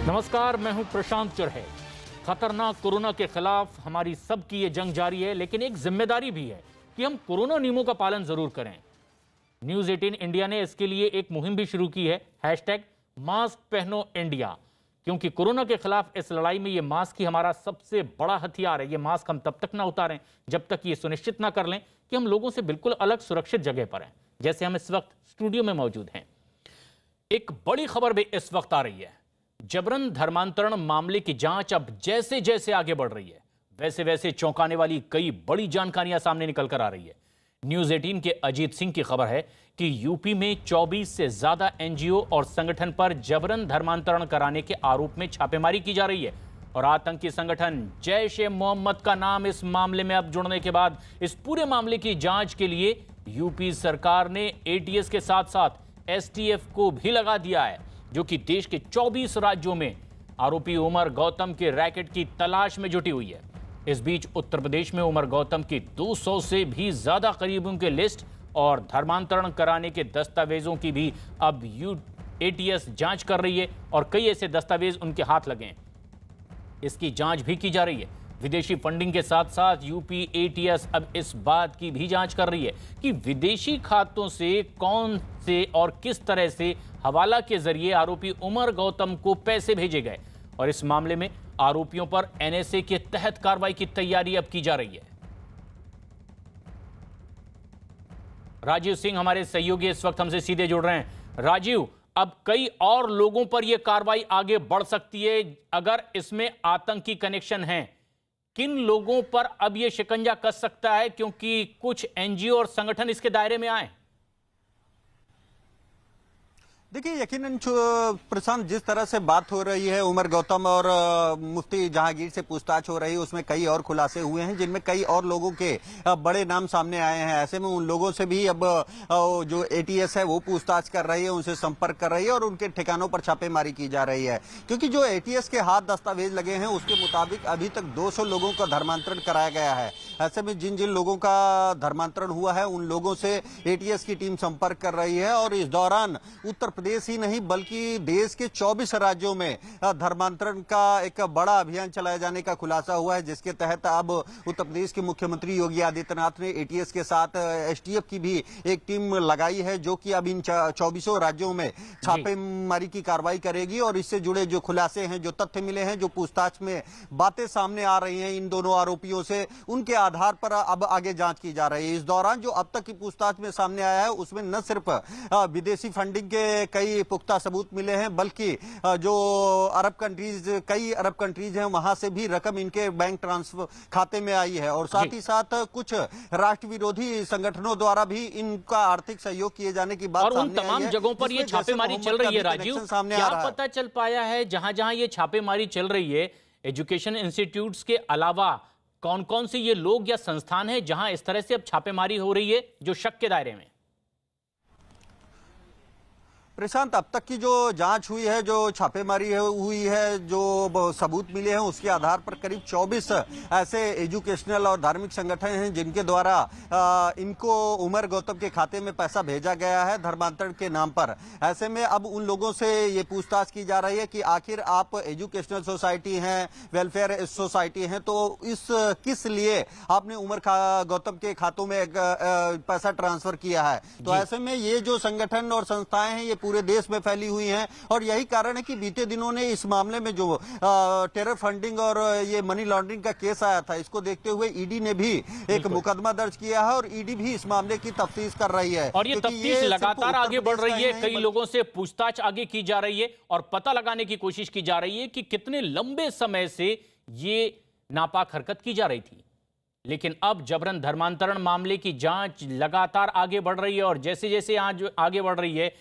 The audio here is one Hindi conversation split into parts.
नमस्कार, मैं हूं प्रशांत चुरहे। खतरनाक कोरोना के खिलाफ हमारी सबकी ये जंग जारी है, लेकिन एक जिम्मेदारी भी है कि हम कोरोना नियमों का पालन जरूर करें। न्यूज 18 इंडिया ने इसके लिए एक मुहिम भी शुरू की है, #मास्क पहनो इंडिया। क्योंकि कोरोना के खिलाफ इस लड़ाई में ये मास्क ही हमारा सबसे बड़ा हथियार है। ये मास्क हम तब तक ना उतारें जब तक ये सुनिश्चित ना कर लें कि हम लोगों से बिल्कुल अलग सुरक्षित जगह पर हैं, जैसे हम इस वक्त स्टूडियो में मौजूद हैं। एक बड़ी खबर भी इस वक्त आ रही है। जबरन धर्मांतरण मामले की जांच अब जैसे जैसे आगे बढ़ रही है, वैसे वैसे चौंकाने वाली कई बड़ी जानकारियां सामने निकल कर आ रही है। न्यूज 18 के अजीत सिंह की खबर है कि यूपी में 24 से ज्यादा एनजीओ और संगठन पर जबरन धर्मांतरण कराने के आरोप में छापेमारी की जा रही है। और आतंकी संगठन जैश-ए-मोहम्मद का नाम इस मामले में अब जुड़ने के बाद इस पूरे मामले की जांच के लिए यूपी सरकार ने एटीएस के साथ साथ एसटीएफ को भी लगा दिया है, जो कि देश के 24 राज्यों में आरोपी उमर गौतम के रैकेट की तलाश में जुटी हुई है। इस बीच उत्तर प्रदेश में उमर गौतम की 200 से भी ज्यादा करीबों के लिस्ट और धर्मांतरण कराने के दस्तावेजों की भी अब एटीएस जांच कर रही है और कई ऐसे दस्तावेज उनके हाथ लगे हैं। इसकी जांच भी की जा रही है। विदेशी फंडिंग के साथ साथ यूपी एटीएस अब इस बात की भी जांच कर रही है कि विदेशी खातों से कौन से और किस तरह से हवाला के जरिए आरोपी उमर गौतम को पैसे भेजे गए। और इस मामले में आरोपियों पर एनएसए के तहत कार्रवाई की तैयारी अब की जा रही है। राजीव सिंह हमारे सहयोगी इस वक्त हमसे सीधे जुड़ रहे हैं। राजीव, अब कई और लोगों पर यह कार्रवाई आगे बढ़ सकती है अगर इसमें आतंकी कनेक्शन है। किन लोगों पर अब यह शिकंजा कस सकता है, क्योंकि कुछ एनजीओ और संगठन इसके दायरे में आए? देखिए, यकीनन प्रशांत, जिस तरह से बात हो रही है उमर गौतम और मुफ्ती जहांगीर से पूछताछ हो रही है, उसमें कई और खुलासे हुए हैं जिनमें कई और लोगों के बड़े नाम सामने आए हैं। ऐसे में उन लोगों से भी अब जो एटीएस है वो पूछताछ कर रही है, उनसे संपर्क कर रही है और उनके ठिकानों पर छापेमारी की जा रही है। क्योंकि जो एटीएस के हाथ दस्तावेज लगे हैं उसके मुताबिक अभी तक 200 लोगों का धर्मांतरण कराया गया है। ऐसे में जिन जिन लोगों का धर्मांतरण हुआ है उन लोगों से एटीएस की टीम संपर्क कर रही है और इस दौरान उत्तर प्रदेश ही नहीं बल्कि देश के 24 राज्यों में धर्मांतरण का एक बड़ा अभियान चलाए जाने का खुलासा हुआ है, जिसके तहत अब उत्तर प्रदेश के मुख्यमंत्री योगी आदित्यनाथ ने एटीएस के साथ एसटीएफ की भी एक टीम लगाई है, जो कि अब इन 24 राज्यों में छापेमारी की कार्रवाई करेगी। और इससे जुड़े जो खुलासे हैं, जो तथ्य मिले हैं, जो पूछताछ में बातें सामने आ रही हैं इन दोनों आरोपियों से, उनके आधार पर अब आगे जांच की जा रही है। इस दौरान जो अब तक की पूछताछ में सामने आया है उसमें न सिर्फ विदेशी फंडिंग के कई पुख्ता सबूत मिले हैं, बल्कि जो कई अरब कंट्रीज हैं वहां से भी रकम इनके बैंक ट्रांसफर खाते में आई है। और साथ ही साथ कुछ राष्ट्र विरोधी संगठनों द्वारा भी इनका आर्थिक सहयोग किए जाने की बात सामने आई है। और उन तमाम जगहों पर ये छापेमारी चल रही है। राजीव, क्या पता चल पाया है जहां जहां ये छापेमारी चल रही है, एजुकेशन इंस्टीट्यूट्स के अलावा कौन कौन से ये लोग या संस्थान हैं जहां इस तरह से अब छापेमारी हो रही है जो शक के दायरे में? प्रशांत, अब तक की जो जांच हुई है, जो छापेमारी हुई है, जो सबूत मिले हैं उसके आधार पर करीब 24 ऐसे एजुकेशनल और धार्मिक संगठन हैं जिनके द्वारा इनको उमर गौतम के खाते में पैसा भेजा गया है धर्मांतरण के नाम पर। ऐसे में अब उन लोगों से ये पूछताछ की जा रही है कि आखिर आप एजुकेशनल सोसाइटी हैं, वेलफेयर सोसाइटी हैं, तो किस लिए आपने उमर गौतम के खातों में पैसा ट्रांसफर किया है। तो ऐसे में ये जो संगठन और संस्थाएं हैं ये पूरे देश में फैली हुई हैं और यही कारण है कि बीते दिनों ने इस मामले में जो टेरर फंडिंग और ये मनी लॉन्ड्रिंग का केस आया था, इसको देखते हुए ईडी ने भी एक मुकदमा दर्ज किया है और ईडी भी इस मामले की तफ्तीश कर रही है। और ये तफ्तीश लगातार आगे बढ़ रही है, कई लोगों से पूछताछ आगे की जा रही है और पता लगाने की कोशिश की जा रही है कि कितने लंबे समय से ये नापाक हरकत की जा रही थी। लेकिन अब जबरन धर्मांतरण मामले की जांच लगातार आगे बढ़ रही है और जैसे जैसे आज आगे बढ़ रही है,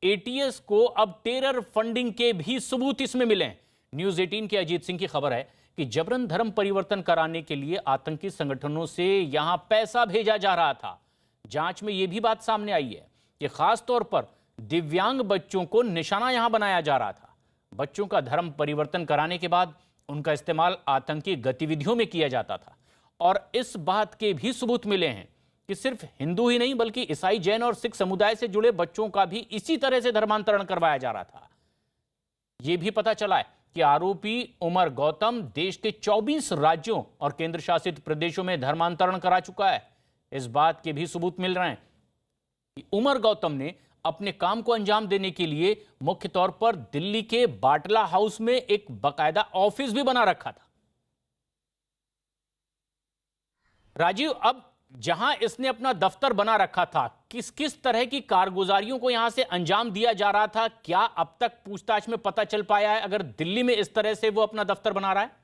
एटीएस को अब टेरर फंडिंग के भी सबूत इसमें मिले हैं। न्यूज 18 के अजीत सिंह की खबर है कि जबरन धर्म परिवर्तन कराने के लिए आतंकी संगठनों से यहां पैसा भेजा जा रहा था। जांच में यह भी बात सामने आई है कि खास तौर पर दिव्यांग बच्चों को निशाना यहां बनाया जा रहा था। बच्चों का धर्म परिवर्तन कराने के बाद उनका इस्तेमाल आतंकी गतिविधियों में किया जाता था और इस बात के भी सबूत मिले हैं कि सिर्फ हिंदू ही नहीं बल्कि ईसाई, जैन और सिख समुदाय से जुड़े बच्चों का भी इसी तरह से धर्मांतरण करवाया जा रहा था। यह भी पता चला है कि आरोपी उमर गौतम देश के 24 राज्यों और केंद्र शासित प्रदेशों में धर्मांतरण करा चुका है। इस बात के भी सबूत मिल रहे हैं कि उमर गौतम ने अपने काम को अंजाम देने के लिए मुख्य तौर पर दिल्ली के बाटला हाउस में एक बाकायदा ऑफिस भी बना रखा था। राजीव, अब जहां इसने अपना दफ्तर बना रखा था, किस किस तरह की कारगुजारियों को यहां से अंजाम दिया जा रहा था, क्या अब तक पूछताछ में पता चल पाया है अगर दिल्ली में इस तरह से वो अपना दफ्तर बना रहा है?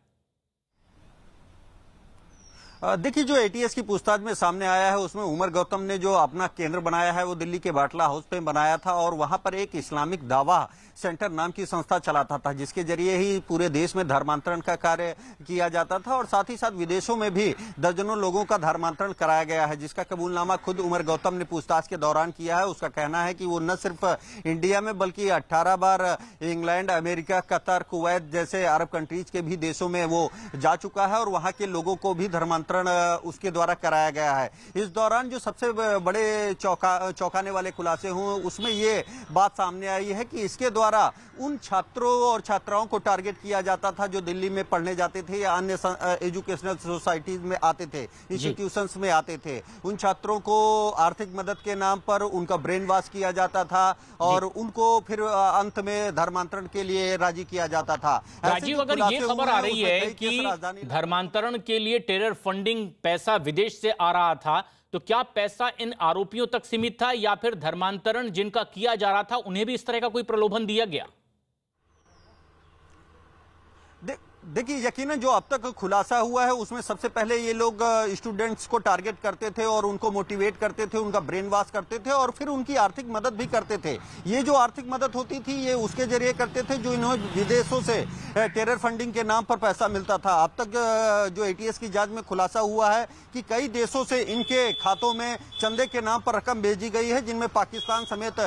देखिए, जो एटीएस की पूछताछ में सामने आया है उसमें उमर गौतम ने जो अपना केंद्र बनाया है वो दिल्ली के बाटला हाउस पे बनाया था और वहां पर एक इस्लामिक दावा सेंटर नाम की संस्था चलाता था, जिसके जरिए ही पूरे देश में धर्मांतरण का कार्य किया जाता था और साथ ही साथ विदेशों में भी दर्जनों लोगों का धर्मांतरण कराया गया है, जिसका कबूलनामा खुद उमर गौतम ने पूछताछ के दौरान किया है। उसका कहना है कि वो न सिर्फ इंडिया में बल्कि 18 बार इंग्लैंड, अमेरिका, कतर, कुवैत जैसे अरब कंट्रीज के भी देशों में वो जा चुका है और वहां के लोगों को भी धर्मांतरण उसके द्वारा कराया गया है। इस दौरान जो सबसे बड़े चौंकाने वाले खुलासे हुए उसमें ये बात सामने आई है कि इसके द्वारा उन छात्रों और छात्राओं को टारगेट किया जाता था जो दिल्ली में पढ़ने जाते थे या अन्य एजुकेशनल सोसाइटीज में आते थे, इंस्टीट्यूशंस में आते थे। उन छात्रों को आर्थिक मदद के नाम पर उनका ब्रेन वॉश किया जाता था और उनको फिर अंत में धर्मांतरण के लिए राजी किया जाता था। राजीव, अगर ये खबर आ रही है कि धर्मांतरण के लिए टेरर फंडिंग पैसा विदेश से आ रहा था, तो क्या पैसा इन आरोपियों तक सीमित था या फिर धर्मांतरण जिनका किया जा रहा था उन्हें भी इस तरह का कोई प्रलोभन दिया गया? देखिए, यकीनन जो अब तक खुलासा हुआ है उसमें सबसे पहले ये लोग स्टूडेंट्स को टारगेट करते थे और उनको मोटिवेट करते थे, उनका ब्रेन वॉश करते थे और फिर उनकी आर्थिक मदद भी करते थे। ये जो आर्थिक मदद होती थी ये उसके जरिए करते थे जो इन्हें विदेशों से टेरर फंडिंग के नाम पर पैसा मिलता था। अब तक जो एटीएस की जांच में खुलासा हुआ है कि कई देशों से इनके खातों में चंदे के नाम पर रकम भेजी गई है, जिनमें पाकिस्तान समेत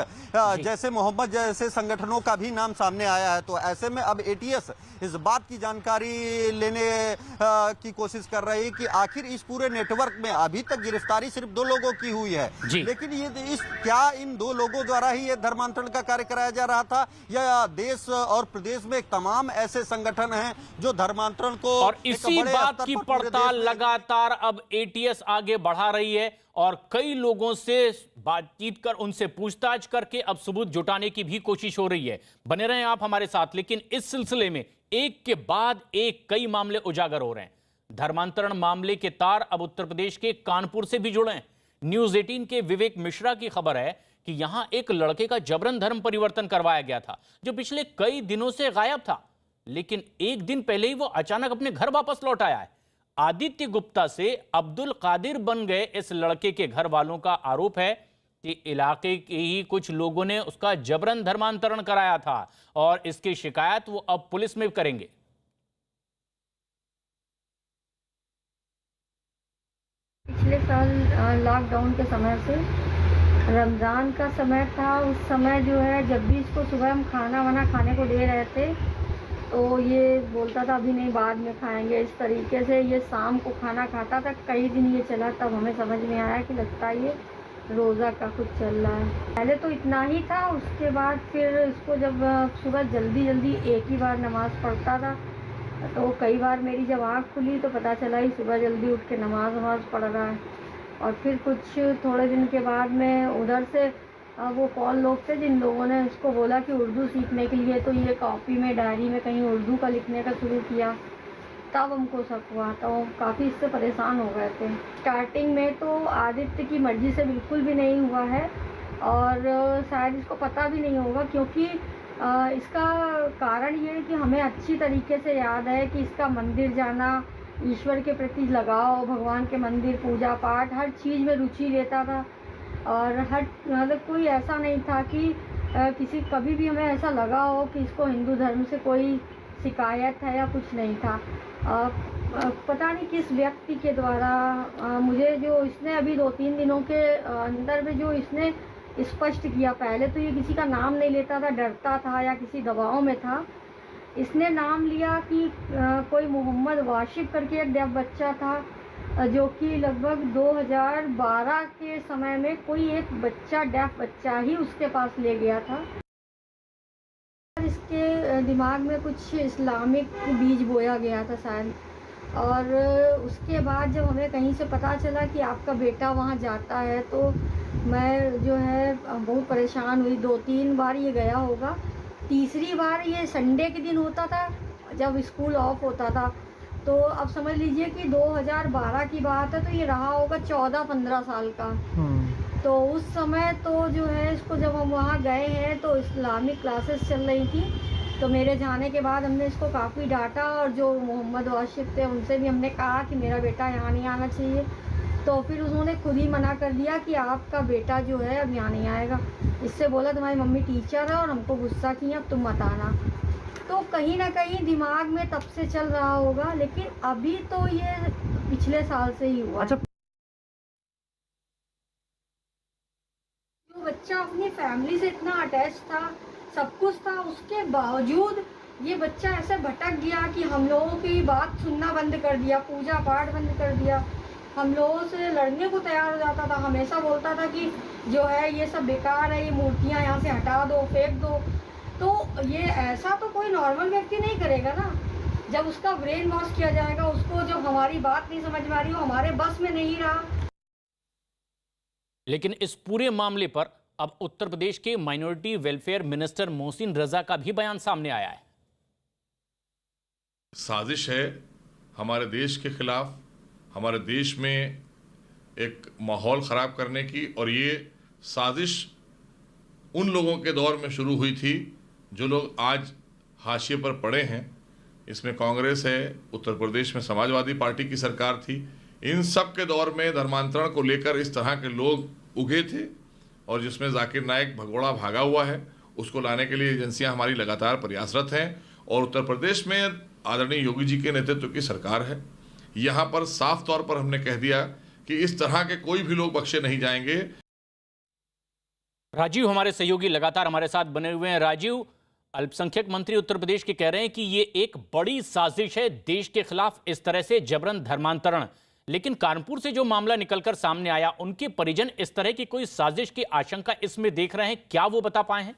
जैसे मोहम्मद जैसे संगठनों का भी नाम सामने आया है। तो ऐसे में अब एटीएस इस बात की जानकारी लेने की कोशिश कर रही है कि आखिर इस पूरे नेटवर्क में अभी तक गिरफ्तारी सिर्फ 2 लोगों की हुई है, लेकिन ये क्या इन 2 लोगों द्वारा ही ये धर्मांतरण का कार्य कराया जा रहा था या देश और प्रदेश में तमाम ऐसे संगठन हैं जो धर्मांतरण को, और इसी बात की पड़ताल लगातार अब एटीएस आगे बढ़ा रही है और कई लोगों से बातचीत कर उनसे पूछताछ करके अब सबूत जुटाने की भी कोशिश हो रही है। बने रहें आप हमारे साथ, लेकिन इस सिलसिले में एक के बाद एक कई मामले उजागर हो रहे हैं। धर्मांतरण मामले के तार अब उत्तर प्रदेश के कानपुर से भी जुड़े हैं। न्यूज 18 के विवेक मिश्रा की खबर है कि यहां एक लड़के का जबरन धर्म परिवर्तन करवाया गया था जो पिछले कई दिनों से गायब था, लेकिन एक दिन पहले ही वो अचानक अपने घर वापस लौट आया है। आदित्य गुप्ता से अब्दुल कादिर बन गए इस लड़के के घर वालों का आरोप है कि इलाके के ही कुछ लोगों ने उसका जबरन धर्मांतरण कराया था और इसकी शिकायत वो अब पुलिस में करेंगे। पिछले साल लॉकडाउन के समय से रमज़ान का समय था, उस समय जो है जब भी इसको सुबह हम खाना वाना खाने को दे रहे थे तो ये बोलता था अभी नहीं बाद में खाएंगे। इस तरीके से ये शाम को खाना खाता था। कई दिन ये चला, तब हमें समझ में आया कि लगता है ये रोज़ा का कुछ चल रहा है। पहले तो इतना ही था, उसके बाद फिर इसको जब सुबह जल्दी एक ही बार नमाज़ पढ़ता था तो कई बार मेरी जब आँख खुली तो पता चला ही सुबह जल्दी उठ के नमाज़ पढ़ रहा है। और फिर कुछ थोड़े दिन के बाद में उधर से वो कौन लोग थे जिन लोगों ने उसको बोला कि उर्दू सीखने के लिए, तो ये कॉपी में डायरी में कहीं उर्दू का लिखने का शुरू किया, तब हमको शक हुआ। तो काफ़ी इससे परेशान हो गए थे। स्टार्टिंग में तो आदित्य की मर्ज़ी से बिल्कुल भी नहीं हुआ है और शायद इसको पता भी नहीं होगा, क्योंकि इसका कारण ये है कि हमें अच्छी तरीके से याद है कि इसका मंदिर जाना, ईश्वर के प्रति लगाव, भगवान के मंदिर, पूजा पाठ, हर चीज़ में रुचि लेता था और मतलब कोई ऐसा नहीं था कि किसी कभी भी हमें ऐसा लगा हो कि इसको हिंदू धर्म से कोई शिकायत है या कुछ नहीं था। पता नहीं किस व्यक्ति के द्वारा मुझे जो इसने अभी 2-3 दिनों के अंदर में जो इसने स्पष्ट किया, पहले तो ये किसी का नाम नहीं लेता था, डरता था या किसी दबाव में था। इसने नाम लिया कि कोई मोहम्मद वाशिफ करके एक डेफ बच्चा था जो कि लगभग 2012 के समय में कोई एक बच्चा, डेफ बच्चा ही उसके पास ले गया था। इसके दिमाग में कुछ इस्लामिक बीज बोया गया था शायद। और उसके बाद जब हमें कहीं से पता चला कि आपका बेटा वहाँ जाता है, तो मैं जो है बहुत परेशान हुई। 2-3 बार ये गया होगा। तीसरी बार ये संडे के दिन होता था जब स्कूल ऑफ होता था। तो अब समझ लीजिए कि 2012 की बात है, तो ये रहा होगा 14-15 साल का। तो उस समय तो जो है इसको जब हम वहाँ गए हैं तो इस्लामिक क्लासेस चल रही थी। तो मेरे जाने के बाद हमने इसको काफ़ी डांटा, और जो मोहम्मद वाशिफ थे उनसे भी हमने कहा कि मेरा बेटा यहाँ नहीं आना चाहिए। तो फिर उन्होंने खुद ही मना कर दिया कि आपका बेटा जो है अब यहाँ नहीं आएगा। इससे बोला तुम्हारी मम्मी टीचर है और हमको गुस्सा किया, अब तुम मत आना। तो कहीं ना कहीं दिमाग में तब से चल रहा होगा, लेकिन अभी तो ये पिछले साल से ही हुआ। अच्छा, जो बच्चा अपनी फैमिली से इतना अटैच था, सब कुछ था, उसके बावजूद ये बच्चा ऐसे भटक गया कि हम लोगों की बात सुनना बंद कर दिया, पूजा पाठ बंद कर दिया, हम लोगों से लड़ने को तैयार हो जाता था। हमेशा बोलता था कि जो है ये सब बेकार है, ये मूर्तियाँ यहाँ से हटा दो, फेंक दो। तो ये ऐसा तो कोई नॉर्मल व्यक्ति नहीं करेगा ना। जब उसका ब्रेन वॉश किया जाएगा, उसको जब हमारी बात नहीं समझ में आ रही हो, हमारे बस में नहीं रहा। लेकिन इस पूरे मामले पर अब उत्तर प्रदेश के minority welfare minister Mohsin Raza का भी बयान सामने आया है। साजिश है हमारे देश के खिलाफ, हमारे देश में एक माहौल ख़राब करने की, और ये साजिश उन लोगों के दौर में शुरू हुई थी जो लोग आज हाशिए पर पड़े हैं। इसमें कांग्रेस है, उत्तर प्रदेश में समाजवादी पार्टी की सरकार थी। इन सब के दौर में धर्मांतरण को लेकर इस तरह के लोग उगे थे, और जिसमें जाकिर नाइक भगोड़ा भागा हुआ है, उसको लाने के लिए एजेंसियां हमारी लगातार प्रयासरत हैं। और उत्तर प्रदेश में आदरणीय योगी जी के नेतृत्व की सरकार है। यहाँ पर साफ तौर पर हमने कह दिया कि इस तरह के कोई भी लोग बख्शे नहीं जाएंगे। राजीव हमारे सहयोगी लगातार हमारे साथ बने हुए हैं। राजीव, अल्पसंख्यक मंत्री उत्तर प्रदेश के कह रहे हैं कि ये एक बड़ी साजिश है देश के खिलाफ, इस तरह से जबरन धर्मांतरण। लेकिन कानपुर से जो मामला निकलकर सामने आया, उनके परिजन इस तरह की कोई साजिश की आशंका इसमें देख रहे हैं, क्या वो बता पाए हैं?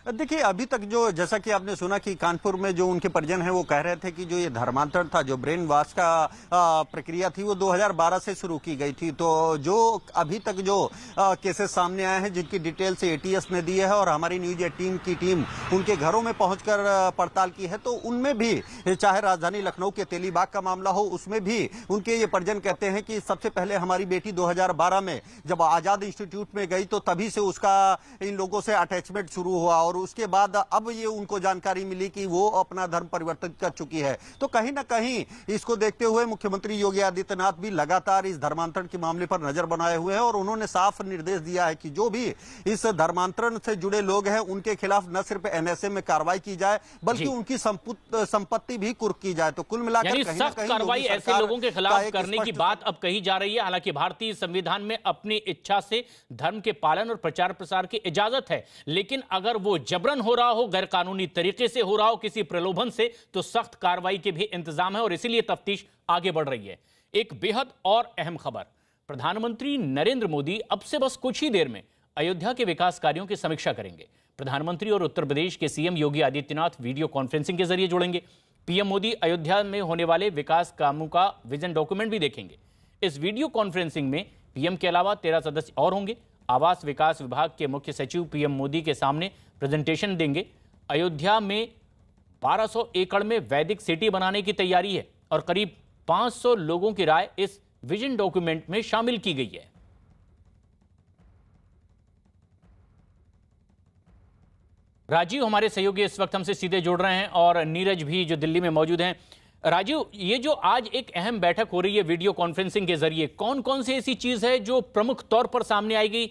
देखिए, अभी तक जो जैसा कि आपने सुना कि कानपुर में जो उनके परिजन हैं वो कह रहे थे कि जो ये धर्मांतरण था, जो ब्रेन वॉश का प्रक्रिया थी, वो 2012 से शुरू की गई थी। तो जो अभी तक जो केसेस सामने आए हैं, जिनकी डिटेल्स एटीएस ने दी है और हमारी न्यूज 18 की टीम उनके घरों में पहुंचकर पड़ताल की है, तो उनमें भी, चाहे राजधानी लखनऊ के तेलीबाग का मामला हो, उसमें भी उनके ये परिजन कहते हैं कि सबसे पहले हमारी बेटी 2012 में जब आजाद इंस्टीट्यूट में गई तो तभी से उसका इन लोगों से अटैचमेंट शुरू हुआ, और उसके बाद अब ये उनको जानकारी मिली कि वो अपना धर्म परिवर्तित कर चुकी है। तो कहीं ना कहीं इसको देखते हुए मुख्यमंत्री योगी आदित्यनाथ भी लगातार इस धर्मांतरण के मामले पर नजर बनाए हुए हैं, और उन्होंने साफ निर्देश दिया है कि जो भी इस धर्मांतरण से जुड़े लोग हैं उनके खिलाफ न सिर्फ एनएसए में कार्रवाई की जाए, बल्कि उनकी संपत्ति भी कुर्क की जाए। तो कुल मिलाकर सख्त कार्रवाई ऐसे लोगों के खिलाफ करने की बात अब कही जा रही है। हालांकि भारतीय संविधान में अपनी इच्छा से धर्म के पालन और प्रचार प्रसार की इजाजत है, लेकिन अगर वो जबरन हो रहा हो, गैर कानूनी तरीके से हो रहा हो, किसी प्रलोभन से, तो सख्त कार्रवाई के भी इंतजाम है, और इसीलिए तफ्तीश आगे बढ़ रही है। एक बेहद और अहम खबर, प्रधानमंत्री नरेंद्र मोदी अब से बस कुछ ही देर में अयोध्या के विकास कार्यों की समीक्षा करेंगे। प्रधानमंत्री और उत्तर प्रदेश के CM Yogi Adityanath video conferencing के जरिए जुड़ेंगे। पीएम मोदी अयोध्या में होने वाले विकास कामों का विजन डॉक्यूमेंट भी देखेंगे। इस वीडियो कॉन्फ्रेंसिंग में पीएम के अलावा 13 सदस्य और होंगे। आवास विकास विभाग के मुख्य सचिव पीएम मोदी के सामने प्रेजेंटेशन देंगे। अयोध्या में 1200 एकड़ में वैदिक सिटी बनाने की तैयारी है, और करीब 500 लोगों की राय इस विजन डॉक्यूमेंट में शामिल की गई है। राजीव हमारे सहयोगी इस वक्त हमसे सीधे जुड़ रहे हैं, और नीरज भी जो दिल्ली में मौजूद हैं। राजीव, ये जो आज एक अहम बैठक हो रही है वीडियो कॉन्फ्रेंसिंग के जरिए, कौन कौन सी ऐसी चीज है जो प्रमुख तौर पर सामने आएगी?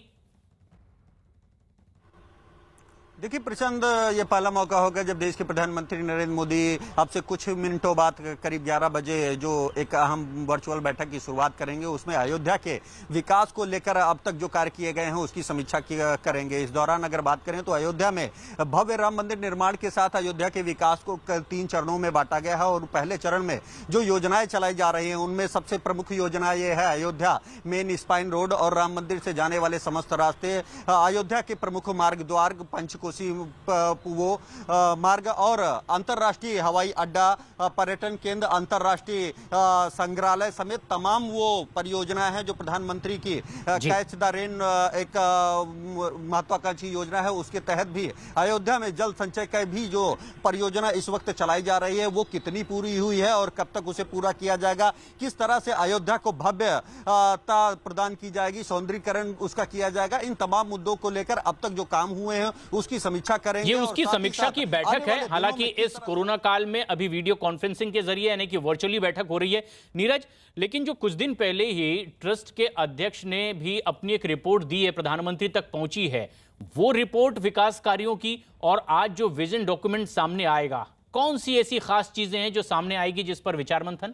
देखिए प्रचंड, ये पहला मौका होगा जब देश के प्रधानमंत्री नरेंद्र मोदी अब से कुछ मिनटों बाद करीब 11 बजे जो एक अहम वर्चुअल बैठक की शुरुआत करेंगे, उसमें अयोध्या के विकास को लेकर अब तक जो कार्य किए गए हैं उसकी समीक्षा करेंगे। इस दौरान अगर बात करें तो अयोध्या में भव्य राम मंदिर निर्माण के साथ अयोध्या के विकास को 3 चरणों में बांटा गया है और पहले चरण में जो योजनाएं चलाई जा रही हैं उनमें सबसे प्रमुख योजना ये है अयोध्या मेन स्पाइन रोड और राम मंदिर से जाने वाले समस्त रास्ते, अयोध्या के प्रमुख मार्ग द्वार, पंचकोसी वो मार्ग और अंतर्राष्ट्रीय हवाई अड्डा, पर्यटन केंद्र, अंतर्राष्ट्रीय संग्रहालय समेत तमाम वो परियोजनाएं हैं जो प्रधानमंत्री की कैच द रेन एक महत्वाकांक्षी योजना है, उसके तहत भी अयोध्या में जल संचय का भी जो परियोजना इस वक्त चलाई जा रही है वो कितनी पूरी हुई है और कब तक उसे पूरा किया जाएगा, किस तरह से अयोध्या को भव्यता प्रदान की जाएगी, सौंदर्यीकरण उसका किया जाएगा, इन तमाम मुद्दों को लेकर अब तक जो काम हुए हैं उसकी समीक्षा करेंगे। ये उसकी समीक्षा की बैठक है। हालांकि इस कोरोना काल में अभी वीडियो कॉन्फ्रेंसिंग के जरिए यानी कि वर्चुअली बैठक हो रही है नीरज, लेकिन जो कुछ दिन पहले ही ट्रस्ट के अध्यक्ष ने भी अपनी एक रिपोर्ट दी है, प्रधानमंत्री तक पहुंची है, वो रिपोर्ट विकास कार्यों की और आज जो विजन डॉक्यूमेंट सामने आएगा, कौन सी ऐसी खास चीजें हैं जो सामने आएगी जिस पर विचार मंथन?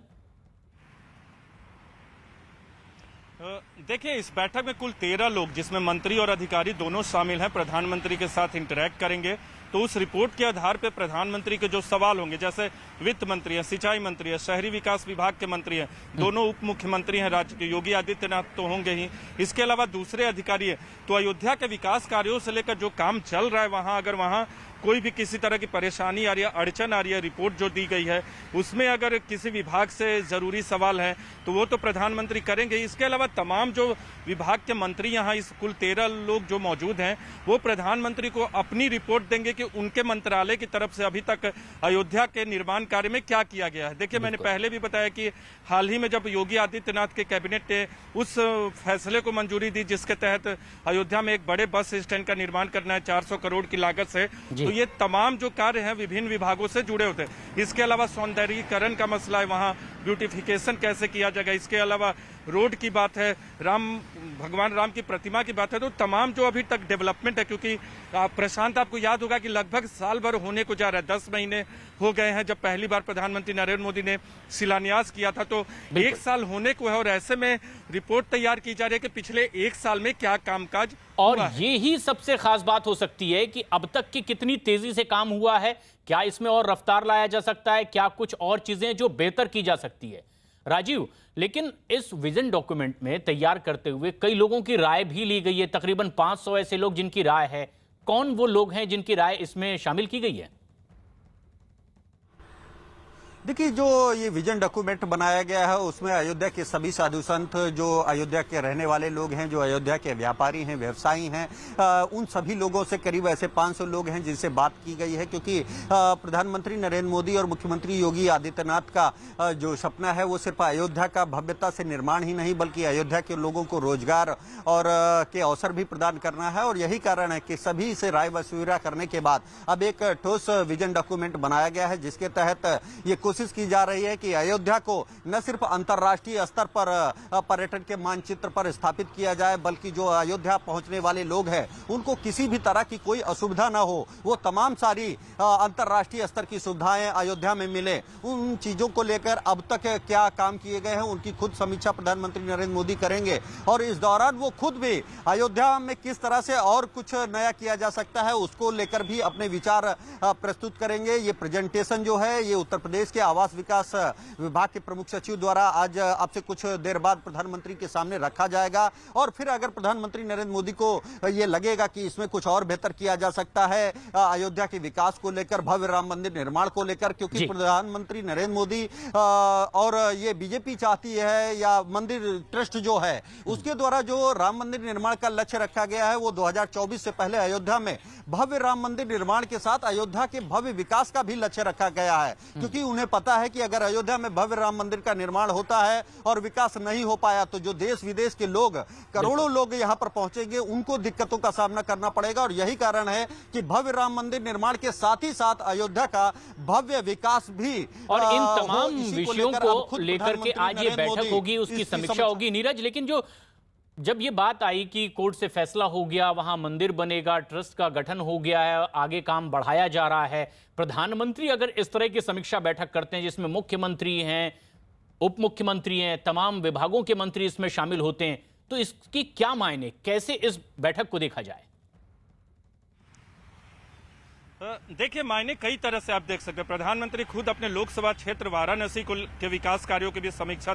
देखिए, इस बैठक में कुल 13 लोग जिसमें मंत्री और अधिकारी दोनों शामिल हैं प्रधानमंत्री के साथ इंटरैक्ट करेंगे। तो उस रिपोर्ट के आधार पर प्रधानमंत्री के जो सवाल होंगे, जैसे वित्त मंत्री है, सिंचाई मंत्री है, शहरी विकास विभाग के मंत्री हैं, दोनों उप मुख्यमंत्री हैं राज्य के, योगी आदित्यनाथ तो होंगे ही, इसके अलावा दूसरे अधिकारी हैं। तो अयोध्या के विकास कार्यों से लेकर जो काम चल रहा है वहाँ, अगर वहाँ कोई भी किसी तरह की परेशानी आ रही है, अड़चन आ रही है, रिपोर्ट जो दी गई है उसमें अगर किसी विभाग से जरूरी सवाल है तो वो तो प्रधानमंत्री करेंगे। इसके अलावा तमाम जो विभाग के मंत्री यहाँ इस कुल 13 लोग जो मौजूद हैं वो प्रधानमंत्री को अपनी रिपोर्ट देंगे कि उनके मंत्रालय की तरफ से अभी तक अयोध्या के निर्माण कार्य में क्या किया गया है। देखिए, मैंने पहले भी बताया कि हाल ही में जब योगी आदित्यनाथ के कैबिनेट ने उस फैसले को मंजूरी दी जिसके तहत अयोध्या में एक बड़े बस स्टैंड का निर्माण करना है 400 करोड़ की लागत से, तो ये तमाम जो कार्य हैं विभिन्न विभागों से जुड़े होते हैं। इसके अलावा सौंदर्यीकरण का मसला है, वहाँ ब्यूटिफिकेशन कैसे किया जाएगा, इसके अलावा रोड की बात है, भगवान राम की प्रतिमा की बात है, तो तमाम जो अभी तक डेवलपमेंट है, क्योंकि प्रशांत आपको याद होगा कि लगभग साल भर होने को जा रहा है, 10 महीने हो गए हैं जब पहली बार प्रधानमंत्री नरेंद्र मोदी ने शिलान्यास किया था, तो 1 साल होने को है और ऐसे में रिपोर्ट तैयार की जा रही है कि पिछले 1 साल में क्या कामकाज और ये ही सबसे खास बात हो सकती है कि अब तक की कितनी तेजी से काम हुआ है, क्या इसमें और रफ्तार लाया जा सकता है, क्या कुछ और चीजें जो बेहतर की जा सकती है। राजीव, लेकिन इस विजन डॉक्यूमेंट में तैयार करते हुए कई लोगों की राय भी ली गई है, तकरीबन 500 ऐसे लोग जिनकी राय है। कौन वो लोग हैं जिनकी राय इसमें शामिल की गई है? देखिए, जो ये विजन डॉक्यूमेंट बनाया गया है उसमें अयोध्या के सभी साधु संत, जो अयोध्या के रहने वाले लोग हैं, जो अयोध्या के व्यापारी हैं, व्यवसायी हैं, उन सभी लोगों से करीब ऐसे 500 लोग हैं जिनसे बात की गई है, क्योंकि प्रधानमंत्री नरेंद्र मोदी और मुख्यमंत्री योगी आदित्यनाथ का जो सपना है वो सिर्फ अयोध्या का भव्यता से निर्माण ही नहीं बल्कि अयोध्या के लोगों को रोजगार और के अवसर भी प्रदान करना है। और यही कारण है कि सभी से राय मशविरा करने के बाद अब एक ठोस विजन डॉक्यूमेंट बनाया गया है, जिसके तहत ये कोशिश की जा रही है कि अयोध्या को न सिर्फ अंतर्राष्ट्रीय स्तर पर पर्यटन के मानचित्र पर स्थापित किया जाए, बल्कि जो अयोध्या पहुंचने वाले लोग हैं उनको किसी भी तरह की कोई असुविधा न हो, वो तमाम सारी अंतर्राष्ट्रीय स्तर की सुविधाएं अयोध्या में मिले। उन चीजों को लेकर अब तक क्या काम किए गए हैं उनकी खुद समीक्षा प्रधानमंत्री नरेंद्र मोदी करेंगे और इस दौरान वो खुद भी अयोध्या में किस तरह से और कुछ नया किया जा सकता है उसको लेकर भी अपने विचार प्रस्तुत करेंगे। ये प्रेजेंटेशन जो है ये उत्तर प्रदेश के आवास विकास विभाग के प्रमुख सचिव द्वारा आज अब से कुछ देर बाद प्रधानमंत्री के सामने रखा जाएगा और फिर अगर प्रधानमंत्री नरेंद्र मोदी को ये लगेगा कि इसमें कुछ और बेहतर किया जा सकता है अयोध्या के विकास को लेकर, भव्य राम मंदिर निर्माण को लेकर, क्योंकि प्रधानमंत्री नरेंद्र मोदी और ये बीजेपी चाहती है या मंदिर ट्रस्ट जो है उसके द्वारा जो राम मंदिर निर्माण का लक्ष्य रखा गया है वो 2024 से पहले अयोध्या में भव्य राम मंदिर निर्माण के साथ अयोध्या के भव्य विकास का भी लक्ष्य रखा गया है, क्योंकि उन्हें पता है कि अगर अयोध्या में भव्य राम मंदिर का निर्माण होता है और विकास नहीं हो पाया तो जो देश विदेश के लोग, करोड़ों लोग यहां पर पहुंचेंगे, उनको दिक्कतों का सामना करना पड़ेगा। और यही कारण है कि भव्य राम मंदिर निर्माण के साथ ही साथ अयोध्या का भव्य विकास भी और इन तमाम विषयों को लेकर के आज ये बैठक होगी, उसकी समीक्षा होगी। नीरज, लेकिन जो जब ये बात आई कि कोर्ट से फैसला हो गया, वहां मंदिर बनेगा, ट्रस्ट का गठन हो गया है, आगे काम बढ़ाया जा रहा है, प्रधानमंत्री अगर इस तरह की समीक्षा बैठक करते हैं जिसमें मुख्यमंत्री हैं, उप मुख्यमंत्री हैं, तमाम विभागों के मंत्री इसमें शामिल होते हैं, तो इसकी क्या मायने, कैसे इस बैठक को देखा जाए? देखिए, मायने कई तरह से आप देख सकते हैं। प्रधानमंत्री खुद अपने लोकसभा क्षेत्र वाराणसी के विकास कार्यों की भी समीक्षा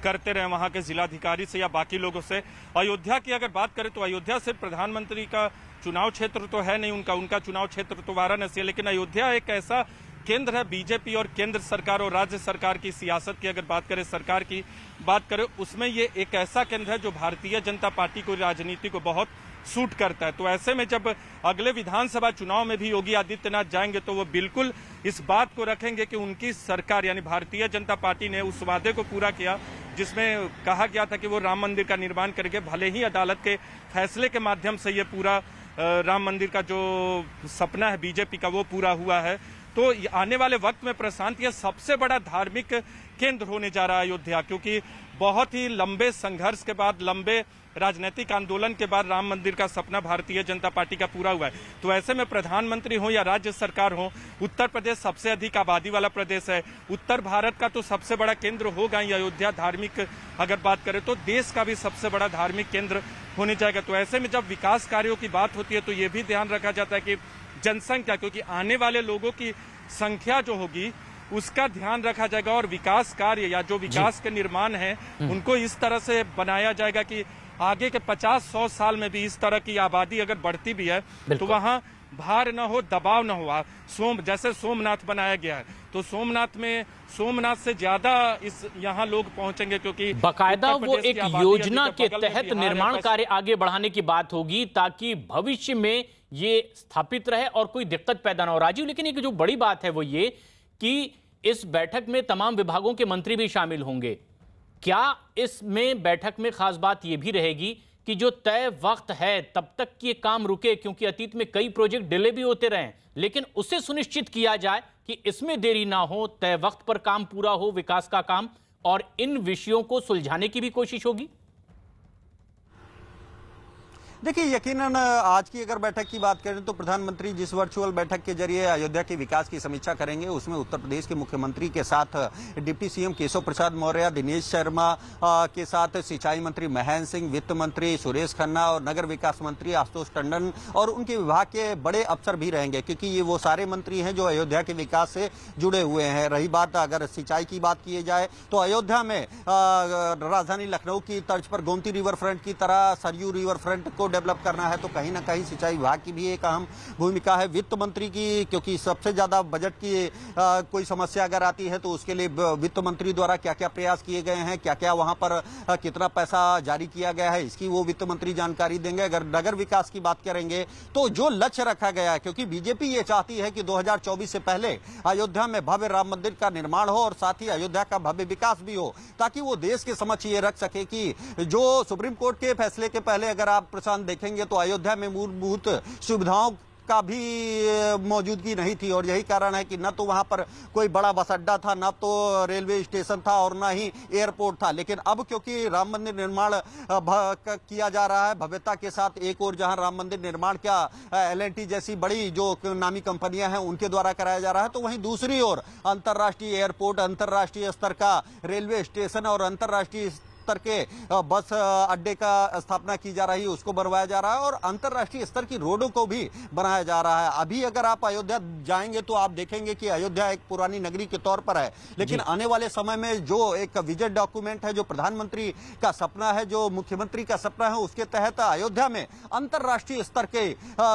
करते रहे, वहां के जिलाधिकारी से या बाकी लोगों से। अयोध्या की अगर बात करें तो अयोध्या सिर्फ प्रधानमंत्री का चुनाव क्षेत्र तो है नहीं, उनका चुनाव क्षेत्र तो वाराणसी है, लेकिन अयोध्या एक ऐसा केंद्र है। बीजेपी और केंद्र सरकार और राज्य सरकार की सियासत की अगर बात करें, सरकार की बात करें, उसमें ये एक ऐसा केंद्र है जो भारतीय जनता पार्टी को, राजनीति को बहुत सूट करता है। तो ऐसे में जब अगले विधानसभा चुनाव में भी योगी आदित्यनाथ जाएंगे तो वो बिल्कुल इस बात को रखेंगे कि उनकी सरकार यानी भारतीय जनता पार्टी ने उस वादे को पूरा किया जिसमें कहा गया था कि वो राम मंदिर का निर्माण करेंगे। भले ही अदालत के फैसले के माध्यम से ये पूरा राम मंदिर का जो सपना है बीजेपी का वो पूरा हुआ है। तो आने वाले वक्त में प्रशांत ये सबसे बड़ा धार्मिक केंद्र होने जा रहा है अयोध्या, क्योंकि बहुत ही लंबे संघर्ष के बाद, लंबे राजनीतिक आंदोलन के बाद राम मंदिर का सपना भारतीय जनता पार्टी का पूरा हुआ है। तो ऐसे में प्रधानमंत्री हो या राज्य सरकार हो, उत्तर प्रदेश सबसे अधिक आबादी वाला प्रदेश है, उत्तर भारत का तो सबसे बड़ा केंद्र होगा ही अयोध्या। धार्मिक अगर बात करें तो देश का भी सबसे बड़ा धार्मिक केंद्र होने जाएगा। तो ऐसे में जब विकास कार्यों की बात होती है तो ये भी ध्यान रखा जाता है कि जनसंख्या, क्योंकि आने वाले लोगों की संख्या जो होगी उसका ध्यान रखा जाएगा और विकास कार्य या जो विकास के निर्माण है उनको इस तरह से बनाया जाएगा कि आगे के 50-100 साल में भी इस तरह की आबादी अगर बढ़ती भी है तो वहाँ भार न हो, दबाव न हो। जैसे सोमनाथ बनाया गया है तो सोमनाथ से ज्यादा इस यहाँ लोग पहुंचेंगे, क्योंकि बाकायदा वो एक योजना के तहत निर्माण कार्य आगे बढ़ाने की बात होगी ताकि भविष्य में ये स्थापित रहे और कोई दिक्कत पैदा ना हो। राजीव, लेकिन एक जो बड़ी बात है वो ये कि इस बैठक में तमाम विभागों के मंत्री भी शामिल होंगे। क्या इसमें बैठक में खास बात यह भी रहेगी कि जो तय वक्त है तब तक ये काम रुके, क्योंकि अतीत में कई प्रोजेक्ट डिले भी होते रहे, लेकिन उसे सुनिश्चित किया जाए कि इसमें देरी ना हो, तय वक्त पर काम पूरा हो, विकास का काम, और इन विषयों को सुलझाने की भी कोशिश होगी? देखिए, यकीनन आज की अगर बैठक की बात करें तो प्रधानमंत्री जिस वर्चुअल बैठक के जरिए अयोध्या के विकास की समीक्षा करेंगे उसमें उत्तर प्रदेश के मुख्यमंत्री के साथ डिप्टी सीएम केशव प्रसाद मौर्य, दिनेश शर्मा के साथ सिंचाई मंत्री महेंद्र सिंह, वित्त मंत्री सुरेश खन्ना और नगर विकास मंत्री आशुतोष टंडन और उनके विभाग के बड़े अफसर भी रहेंगे, क्योंकि ये वो सारे मंत्री हैं जो अयोध्या के विकास से जुड़े हुए हैं। रही बात अगर सिंचाई की बात की जाए तो अयोध्या में राजधानी लखनऊ की तर्ज पर गोमती रिवर फ्रंट की तरह सरयू रिवर फ्रंट को डेवलप करना है, तो कहीं ना कहीं सिंचाई विभाग की भी एक अहम भूमिका है। वित्त मंत्री की, क्योंकि सबसे ज्यादा बजट की कोई समस्या अगर आती है तो उसके लिए वित्त मंत्री द्वारा क्या क्या प्रयास किए गए हैं, क्या क्या वहां पर कितना पैसा जारी किया गया है, इसकी वो वित्त मंत्री जानकारी देंगे। अगर नगर विकास की बात करेंगे तो जो लक्ष्य रखा गया है, क्योंकि बीजेपी ये चाहती है कि 2024 से पहले अयोध्या में भव्य राम मंदिर का निर्माण हो और साथ ही अयोध्या का भव्य विकास भी हो, ताकि वो देश के समक्ष ये रख सके कि जो सुप्रीम कोर्ट के फैसले के पहले अगर आप प्रशांत देखेंगे तो अयोध्या में मूलभूत सुविधाओं का भी मौजूदगी नहीं थी, और यही कारण है कि न तो वहां पर कोई बड़ा बस अड्डा था, न तो रेलवे स्टेशन था और न ही एयरपोर्ट था। लेकिन अब क्योंकि राम मंदिर निर्माण किया जा रहा है भव्यता के साथ, एक और जहां राम मंदिर निर्माण का L&T जैसी बड़ी जो नामी कंपनियां हैं उनके द्वारा कराया जा रहा है, तो वहीं दूसरी ओर अंतर्राष्ट्रीय एयरपोर्ट, अंतर्राष्ट्रीय स्तर का रेलवे स्टेशन और अंतर्राष्ट्रीय स्तर के बस अड्डे का स्थापना की जा रही है, उसको बनवाया जा रहा है और अंतर्राष्ट्रीय स्तर की रोडों को भी बनाया जा रहा है। अभी अगर आप अयोध्या जाएंगे तो आप देखेंगे कि अयोध्या एक पुरानी नगरी के तौर पर है, लेकिन आने वाले समय में जो एक विजन डॉक्यूमेंट है, जो प्रधानमंत्री का सपना है, जो मुख्यमंत्री का सपना है, उसके तहत अयोध्या में अंतर्राष्ट्रीय स्तर के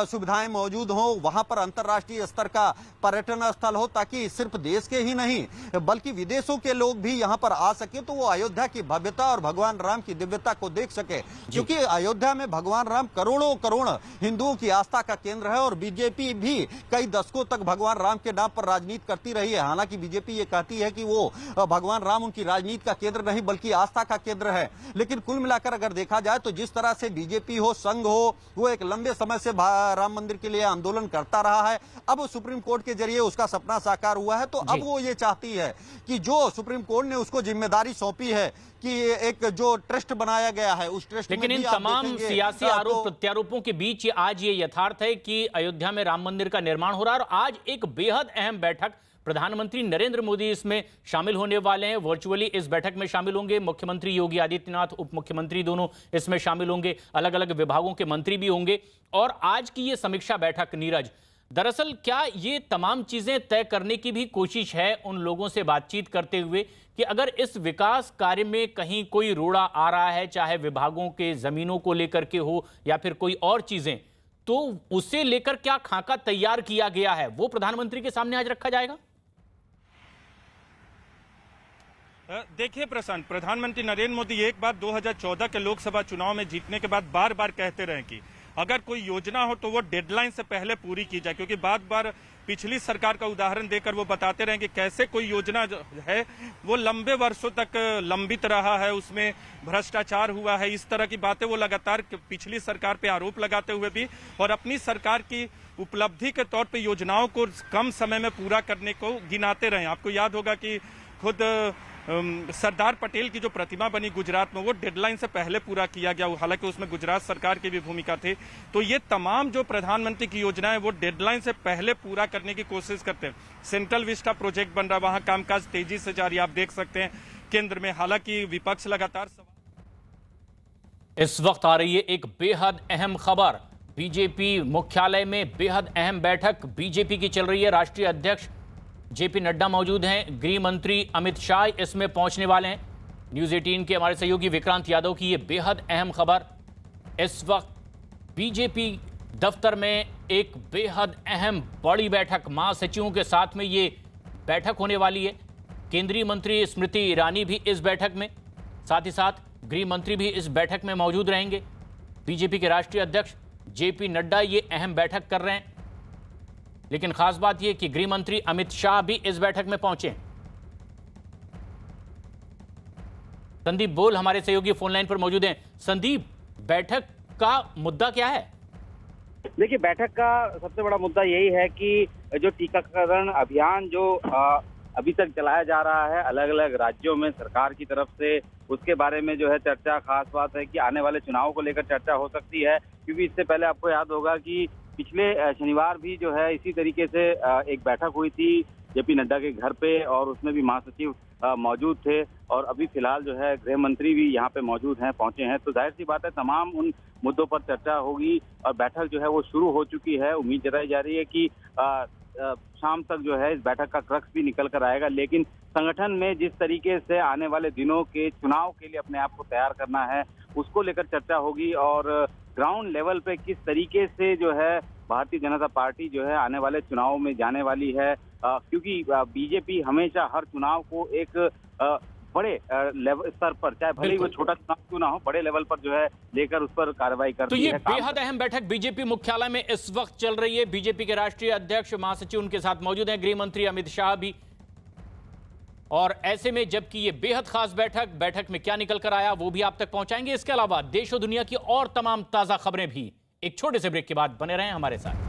सुविधाएं मौजूद हो, वहां पर अंतर्राष्ट्रीय स्तर का पर्यटन स्थल हो, ताकि सिर्फ देश के ही नहीं बल्कि विदेशों के लोग भी यहां पर आ सके, तो वो अयोध्या की भव्यता भगवान राम की दिव्यता को देख सके। क्योंकि अयोध्या में भगवान राम करोड़ों करोड़ हिंदुओं की आस्था का केंद्र है और बीजेपी भी कई दशकों तक भगवान राम के नाम पर राजनीति करती रही है। हालांकि बीजेपी ये कहती है कि वो भगवान राम उनकी राजनीति का केंद्र नहीं बल्कि आस्था का केंद्र है, लेकिन कुल मिलाकर अगर देखा जाए तो जिस तरह से बीजेपी हो, संघ हो, वो एक लंबे समय से राम मंदिर के लिए आंदोलन करता रहा है, अब सुप्रीम कोर्ट के जरिए उसका सपना साकार हुआ है, तो अब वो ये चाहती है कि जो सुप्रीम कोर्ट ने उसको जिम्मेदारी सौंपी है कि एक जो ट्रस्ट बनाया गया है उस ट्रस्ट लेकिन में इन भी आप तमाम देखेंगे, सियासी तो आरोप प्रत्यारोपों के बीच आज ये यथार्थ है कि अयोध्या में राम मंदिर का निर्माण हो रहा है और आज एक बेहद अहम बैठक प्रधानमंत्री नरेंद्र मोदी इसमें शामिल होने वाले हैं। वर्चुअली इस बैठक में शामिल होंगे मुख्यमंत्री योगी आदित्यनाथ, उप मुख्यमंत्री दोनों इसमें शामिल होंगे, अलग अलग विभागों के मंत्री भी होंगे। और आज की ये समीक्षा बैठक, नीरज, दरअसल क्या ये तमाम चीजें तय करने की भी कोशिश है उन लोगों से बातचीत करते हुए कि अगर इस विकास कार्य में कहीं कोई रोड़ा आ रहा है, चाहे विभागों के जमीनों को लेकर के हो या फिर कोई और चीजें, तो उसे लेकर क्या खाका तैयार किया गया है वो प्रधानमंत्री के सामने आज रखा जाएगा? देखिए प्रशांत, प्रधानमंत्री नरेंद्र मोदी एक बार 2014 के लोकसभा चुनाव में जीतने के बाद बार बार कहते रहे कि अगर कोई योजना हो तो वो डेडलाइन से पहले पूरी की जाए, क्योंकि बार बार पिछली सरकार का उदाहरण देकर वो बताते रहे कि कैसे कोई योजना जो है वो लंबे वर्षों तक लंबित रहा है, उसमें भ्रष्टाचार हुआ है। इस तरह की बातें वो लगातार पिछली सरकार पे आरोप लगाते हुए भी और अपनी सरकार की उपलब्धि के तौर पे योजनाओं को कम समय में पूरा करने को गिनाते रहे। आपको याद होगा कि खुद सरदार पटेल की जो प्रतिमा बनी गुजरात में, वो डेडलाइन से पहले पूरा किया गया, हालांकि उसमें गुजरात सरकार की भी भूमिका थी। तो ये तमाम जो प्रधानमंत्री की योजनाएं वो डेडलाइन से पहले पूरा करने की कोशिश करते हैं। सेंट्रल विस्टा प्रोजेक्ट बन रहा है, वहां कामकाज तेजी से जारी, आप देख सकते हैं केंद्र में। हालांकि विपक्ष लगातार इस वक्त आ रही है एक बेहद अहम खबर, बीजेपी मुख्यालय में बेहद अहम बैठक बीजेपी की चल रही है। राष्ट्रीय अध्यक्ष जेपी नड्डा मौजूद हैं, गृह मंत्री अमित शाह इसमें पहुंचने वाले हैं। न्यूज़ 18 के हमारे सहयोगी विक्रांत यादव की ये बेहद अहम खबर। इस वक्त बीजेपी दफ्तर में एक बेहद अहम बड़ी बैठक, महासचिवों के साथ में ये बैठक होने वाली है। केंद्रीय मंत्री स्मृति ईरानी भी इस बैठक में, साथ ही साथ गृह मंत्री भी इस बैठक में मौजूद रहेंगे। बीजेपी के राष्ट्रीय अध्यक्ष जेपी नड्डा ये अहम बैठक कर रहे हैं, लेकिन खास बात यह कि गृह मंत्री अमित शाह भी इस बैठक में पहुंचे। संदीप बोल हमारे सहयोगी फोन लाइन पर मौजूद हैं। संदीप, बैठक का मुद्दा क्या है? देखिए, बैठक का सबसे बड़ा मुद्दा यही है कि जो टीकाकरण अभियान जो अभी तक चलाया जा रहा है अलग अलग राज्यों में सरकार की तरफ से, उसके बारे में जो है चर्चा। खास बात है कि आने वाले चुनाव को लेकर चर्चा हो सकती है, क्योंकि इससे पहले आपको याद होगा कि पिछले शनिवार भी जो है इसी तरीके से एक बैठक हुई थी जेपी नड्डा के घर पे, और उसमें भी महासचिव मौजूद थे और अभी फिलहाल जो है गृह मंत्री भी यहाँ पे मौजूद हैं, पहुंचे हैं। तो जाहिर सी बात है तमाम उन मुद्दों पर चर्चा होगी और बैठक जो है वो शुरू हो चुकी है। उम्मीद जताई जा रही है कि शाम तक जो है इस बैठक का क्रक्स भी निकल कर आएगा, लेकिन संगठन में जिस तरीके से आने वाले दिनों के चुनाव के लिए अपने आप को तैयार करना है उसको लेकर चर्चा होगी और ग्राउंड लेवल पे किस तरीके से जो है भारतीय जनता पार्टी जो है आने वाले चुनाव में जाने वाली है, क्योंकि बीजेपी हमेशा हर चुनाव को एक बड़े लेवल स्तर पर, चाहे भले ही वो छोटा चुनाव क्यों ना हो, बड़े लेवल पर जो है लेकर उस पर कार्रवाई करती है। तो ये बेहद अहम बैठक बीजेपी मुख्यालय में इस वक्त चल रही है। बीजेपी के राष्ट्रीय अध्यक्ष महासचिव उनके साथ मौजूद हैं, गृह मंत्री अमित शाह भी। और ऐसे में जबकि ये बेहद खास बैठक में क्या निकल कर आया वो भी आप तक पहुंचाएंगे। इसके अलावा देश और दुनिया की और तमाम ताजा खबरें भी एक छोटे से ब्रेक के बाद बने रहें हमारे साथ।